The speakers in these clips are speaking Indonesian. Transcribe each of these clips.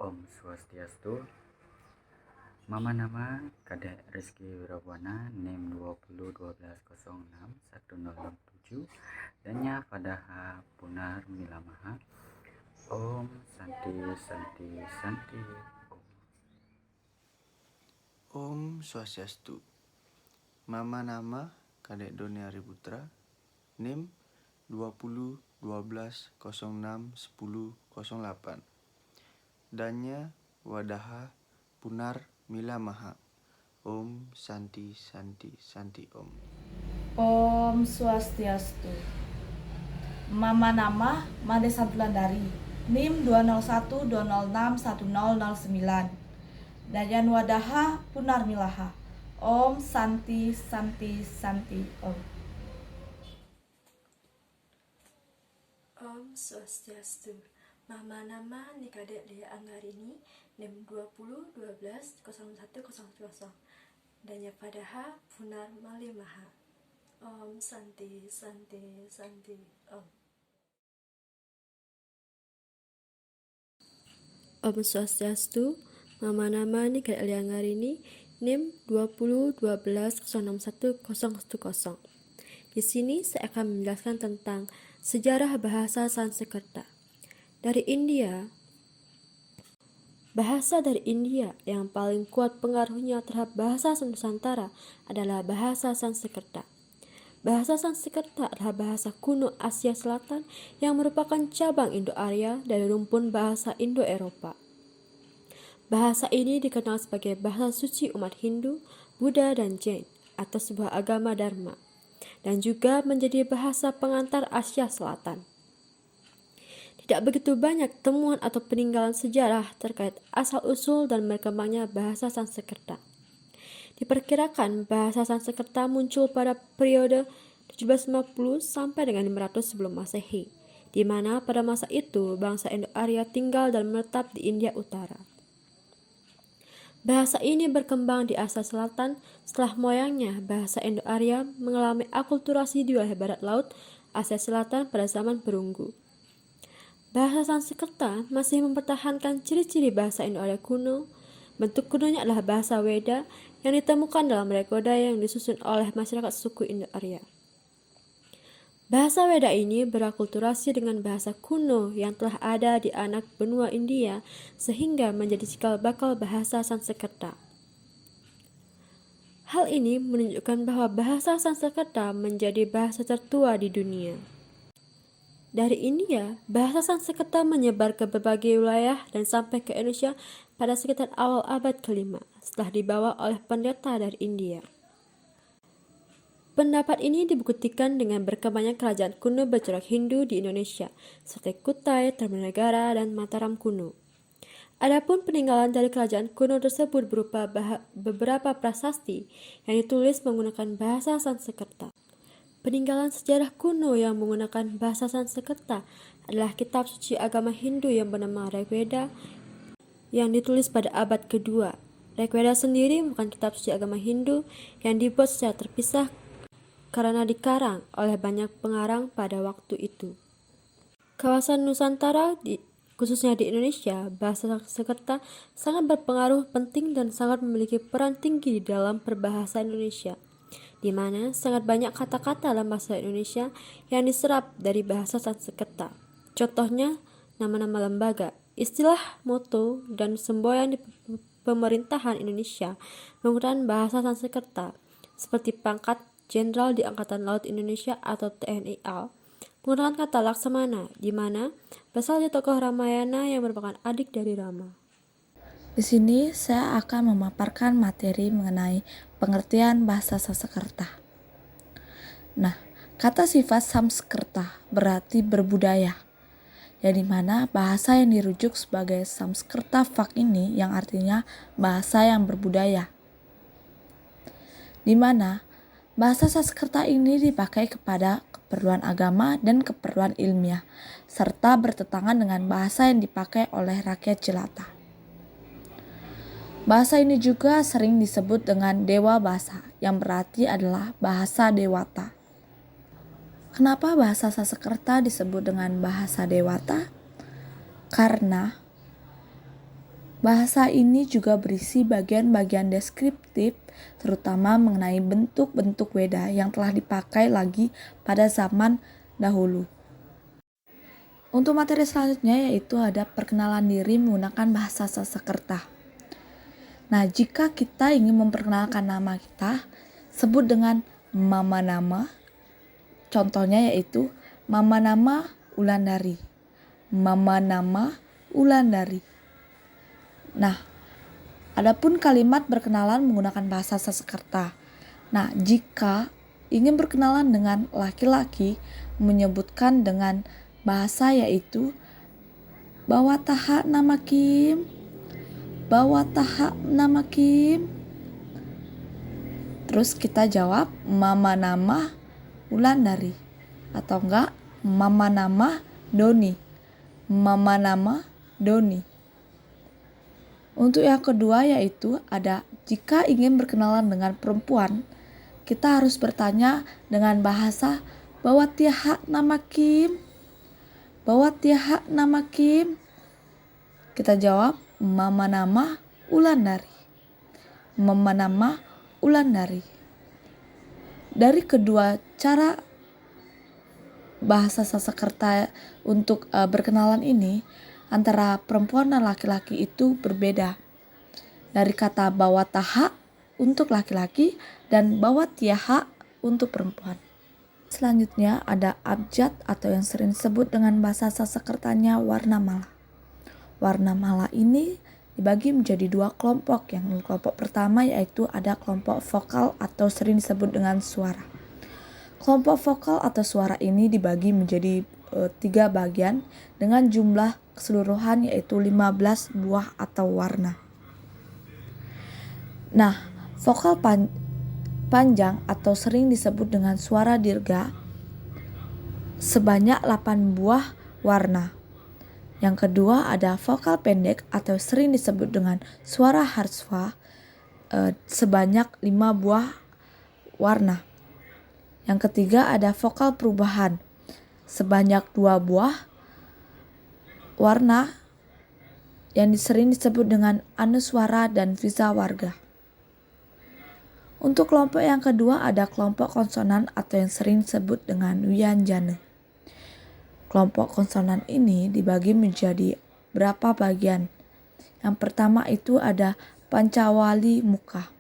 Om Swastiastu. Mama nama Kadek Rizky Wirawana, NIM 2012061067, Danya Padaha Punar Milamaha. Om Santi Santi Santi Om. Om Swastiastu. Mama nama Kadek Doni Ariputra, NIM 2012061008, Danya Wadaha Punar Milamaha. Om Santi Santi Santi Om. Om Swastiastu. Mama nama Madesa Bulandari, NIM 201206109, Dayan Wadaha Punar Milaha. Om Santi Santi Santi Om. Om Swastiastu. Mama nama Nikadek Dea Anggarini, NIM 20120110, Danya Padaha Punar Malimaha. Om Santi Santi Santi Om. Om Swastiastu. Mama nama Nikadek Dea Anggarini, NIM 2012061010. Di sini saya akan menjelaskan tentang sejarah bahasa Sanskerta. Bahasa dari India yang paling kuat pengaruhnya terhadap bahasa Nusantara adalah bahasa Sanskerta. Bahasa Sanskerta adalah bahasa kuno Asia Selatan yang merupakan cabang Indo-Arya dari rumpun bahasa Indo-Eropa. Bahasa ini dikenal sebagai bahasa suci umat Hindu, Buddha, dan Jain atau sebuah agama Dharma, dan juga menjadi bahasa pengantar Asia Selatan. Tidak begitu banyak temuan atau peninggalan sejarah terkait asal-usul dan berkembangnya bahasa Sanskerta. Diperkirakan bahasa Sanskerta muncul pada periode 1750 sampai dengan 500 sebelum Masehi, di mana pada masa itu bangsa Indo-Arya tinggal dan menetap di India Utara. Bahasa ini berkembang di Asia Selatan setelah moyangnya bahasa Indo-Arya mengalami akulturasi di wilayah barat laut Asia Selatan pada zaman perunggu. Bahasa Sanskerta masih mempertahankan ciri-ciri bahasa Indo-Arya kuno. Bentuk kunonya adalah bahasa Weda yang ditemukan dalam rekoda yang disusun oleh masyarakat suku Indo-Arya. Bahasa Weda ini berakulturasi dengan bahasa kuno yang telah ada di anak benua India sehingga menjadi cikal bakal bahasa Sanskerta. Hal ini menunjukkan bahwa bahasa Sanskerta menjadi bahasa tertua di dunia. Dari India, bahasa Sanskerta menyebar ke berbagai wilayah dan sampai ke Indonesia pada sekitar awal abad ke-5 setelah dibawa oleh pendeta dari India. Pendapat ini dibuktikan dengan berkembangnya kerajaan kuno bercorak Hindu di Indonesia, seperti Kutai, Tarumanagara, dan Mataram kuno. Adapun peninggalan dari kerajaan kuno tersebut berupa beberapa prasasti yang ditulis menggunakan bahasa Sanskerta. Peninggalan sejarah kuno yang menggunakan bahasa Sanskerta adalah kitab suci agama Hindu yang bernama Rigveda yang ditulis pada abad kedua. Rigveda sendiri bukan kitab suci agama Hindu yang dibuat secara terpisah karena dikarang oleh banyak pengarang pada waktu itu. Kawasan Nusantara, khususnya di Indonesia, bahasa Sanskerta sangat berpengaruh penting dan sangat memiliki peran tinggi di dalam perbahasa Indonesia, di mana sangat banyak kata-kata dalam bahasa Indonesia yang diserap dari bahasa Sanskerta. Contohnya, nama-nama lembaga, istilah, moto, dan semboyan di pemerintahan Indonesia menggunakan bahasa Sanskerta, seperti pangkat Jenderal di Angkatan Laut Indonesia atau TNI AL, menggunakan kata Laksamana, di mana berasal dari tokoh Ramayana yang merupakan adik dari Rama. Di sini saya akan memaparkan materi mengenai pengertian bahasa Sanskerta. Nah, kata sifat Samskerta berarti berbudaya, yang dimana bahasa yang dirujuk sebagai Samskerta Vak ini yang artinya bahasa yang berbudaya, di mana bahasa Sanskerta ini dipakai kepada keperluan agama dan keperluan ilmiah, serta bertentangan dengan bahasa yang dipakai oleh rakyat jelata. Bahasa ini juga sering disebut dengan Dewa Bahasa, yang berarti adalah bahasa Dewata. Kenapa bahasa Sanskerta disebut dengan bahasa Dewata? Karena Bahasa ini juga berisi bagian-bagian deskriptif, terutama mengenai bentuk-bentuk Weda yang telah dipakai lagi pada zaman dahulu. Untuk materi selanjutnya yaitu ada perkenalan diri menggunakan bahasa Sanskerta. Nah, jika kita ingin memperkenalkan nama kita, sebut dengan mama nama. Contohnya yaitu mama nama Wulandari. Mama nama Wulandari. Nah, adapun kalimat berkenalan menggunakan bahasa Sanskerta. Nah, jika ingin berkenalan dengan laki-laki, menyebutkan dengan bahasa yaitu bawa taha nama Kim. Bawa taha nama Kim. Terus kita jawab mama nama Wulandari. Atau enggak mama nama Doni. Mama nama Doni. Untuk yang kedua yaitu ada jika ingin berkenalan dengan perempuan, kita harus bertanya dengan bahasa bawa tiha nama Kim. Bawa tiha nama Kim. Kita jawab mama nama Wulandari. Mama nama Wulandari. Dari kedua cara bahasa Sanskerta untuk berkenalan ini, antara perempuan dan laki-laki itu berbeda. Dari kata bawa taha untuk laki-laki dan bawa tiaha untuk perempuan. Selanjutnya ada abjad atau yang sering disebut dengan bahasa Sanskertanya Warnamala. Warnamala ini dibagi menjadi dua kelompok. Yang kelompok pertama yaitu ada kelompok vokal atau sering disebut dengan suara. Kelompok vokal atau suara ini dibagi menjadi 3 bagian dengan jumlah keseluruhan yaitu 15 buah atau warna. Nah, vokal panjang atau sering disebut dengan suara dirga sebanyak 8 buah warna. Yang kedua ada vokal pendek atau sering disebut dengan suara harsva sebanyak 5 buah warna. Yang ketiga ada vokal perubahan sebanyak 2 buah warna yang sering disebut dengan anuswara dan visawarga. Untuk kelompok yang kedua ada kelompok konsonan atau yang sering disebut dengan wianjana. Kelompok konsonan ini dibagi menjadi berapa bagian. Yang pertama itu ada pancawali muka.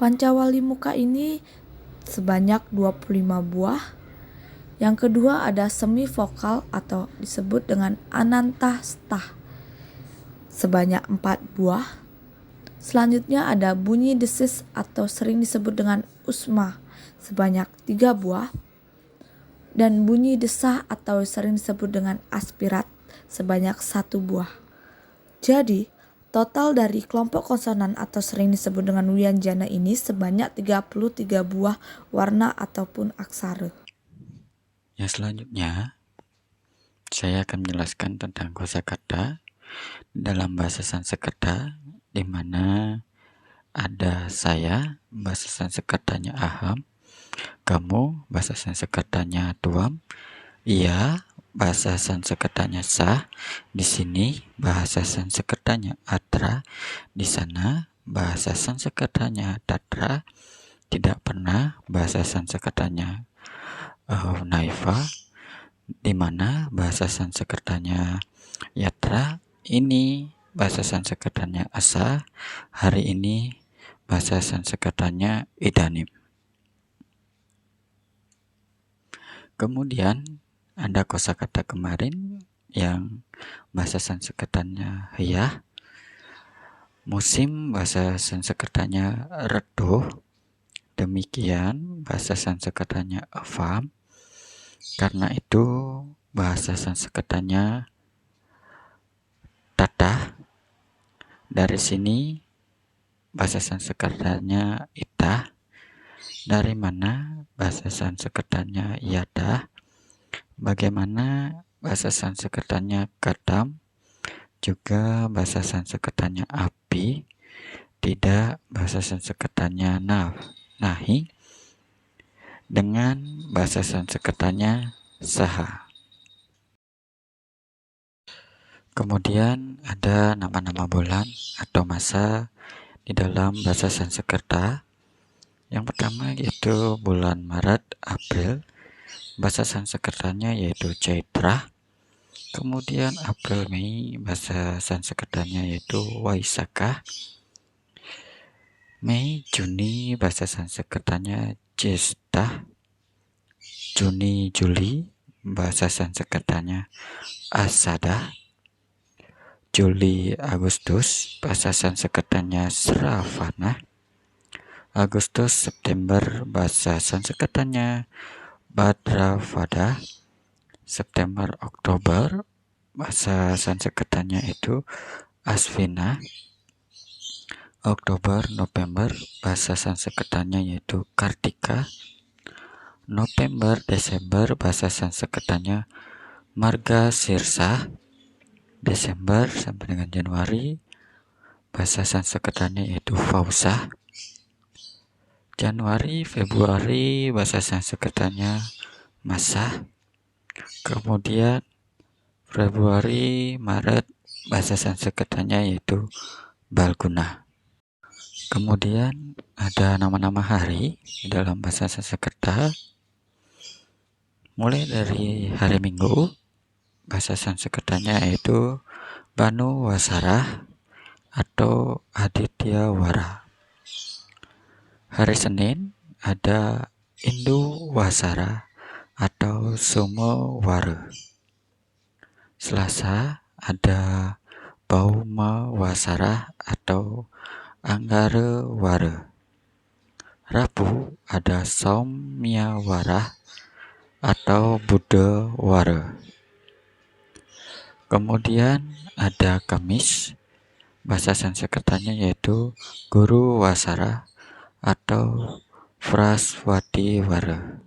Pancawali muka ini sebanyak 25 buah. Yang kedua ada semi vokal atau disebut dengan anantastha sebanyak 4 buah. Selanjutnya ada bunyi desis atau sering disebut dengan usma sebanyak 3 buah. Dan bunyi desah atau sering disebut dengan aspirat sebanyak 1 buah. Jadi total dari kelompok konsonan atau sering disebut dengan wianjana ini sebanyak 33 buah warna ataupun aksara. Yang selanjutnya, saya akan menjelaskan tentang kosakata dalam bahasa Sanskerta, di mana ada saya, bahasa Sanskertanya aham, kamu, bahasa Sanskertanya tuam, ia, bahasa Sanskertanya sah, di sini bahasa Sanskertanya atra, di sana bahasa Sanskertanya tatra, tidak pernah bahasa Sanskertanya naiva, di mana bahasa Sanskertanya yatra, ini bahasa Sanskertanya asa, hari ini bahasa Sanskertanya idanim. Kemudian ada kosakata kemarin yang bahasa Sanskertanya hiyah, musim bahasa Sanskertanya reduh, demikian bahasa Sanskertanya avam. Karena itu bahasa Sanskertanya tatah. Dari sini bahasa Sanskertanya itah. Dari mana bahasa Sanskertanya yada. Bagaimana bahasa Sanskertanya katam. Juga bahasa Sanskertanya api. Tidak bahasa Sanskertanya nahi. Dengan bahasa Sanskertanya saha. Kemudian ada nama-nama bulan atau masa di dalam bahasa Sanskerta. Yang pertama yaitu bulan Maret, April. Bahasa Sanskertanya yaitu Chaitra. Kemudian April, Mei, bahasa Sanskertanya yaitu Vaisakha. Mei, Juni, bahasa Sanskertanya Jyestha. Juni, Juli, bahasa Sanskertanya Ashada. Juli, Agustus, bahasa Sanskertanya Shravana. Agustus, September, bahasa Sanskertanya Bhadrapada. September, Oktober, bahasa Sanskertanya itu Asvina. Oktober, November, bahasa Sanskertanya yaitu Kartika. November, Desember, bahasa Sanskertanya Margasirsa. Desember sampai dengan Januari, bahasa Sanskertanya yaitu Fausa. Januari, Februari, bahasa Sanskertanya Masa. Kemudian Februari, Maret, bahasa Sanskertanya yaitu Balguna. Kemudian ada nama-nama hari di dalam bahasa Sanskerta. Mulai dari hari Minggu, bahasa Sanskertanya yaitu Banu Wasara atau Aditya Wara. Hari Senin ada Indu Wasara atau Sumo Wara. Selasa ada Bauma Wasara atau Anggara Wara. Rabu ada Saumya Wara atau Buddha Wara. Kemudian ada Kamis, bahasa Sanskertanya yaitu Guru Wasara atau Fraswati Wara.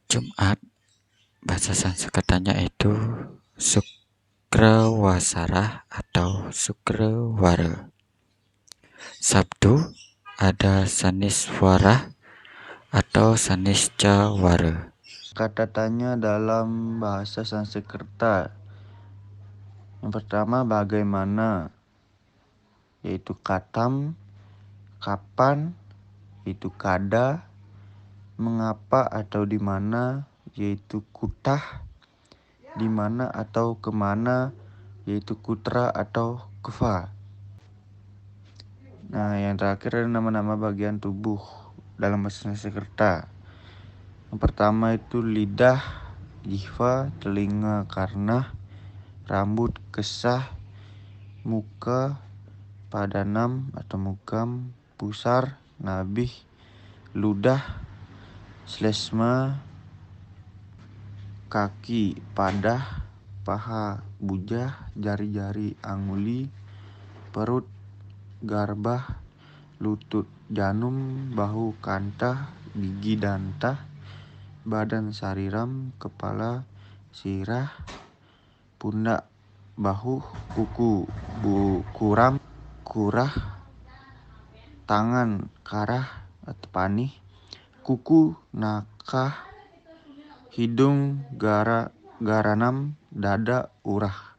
Jumat, bahasa Sanskertanya itu Sukrawasara atau Sukrawara. Sabtu ada Saniswara atau Saniscawara. Kata tanya dalam bahasa Sanskerta. Yang pertama bagaimana, yaitu katam. Kapan, yaitu kada. Mengapa atau di mana, yaitu kutah. Di mana atau kemana, yaitu kutra atau keva. Nah, yang terakhir ada nama-nama bagian tubuh dalam bahasa Sanskerta. Yang pertama itu lidah, jihva, telinga, karna, rambut, kesah, muka, padanam atau mukam, pusar, nabih, ludah, slesma, kaki, padah, paha, bujah, jari-jari, anguli, perut, garbah, lutut, janum, bahu, kantah, gigi, dantah, badan, sariram, kepala, sirah, pundak, bahu, kuku, kuram, kurah, tangan, karah atau panih, kuku, nakah, hidung, garanam, dada, urah.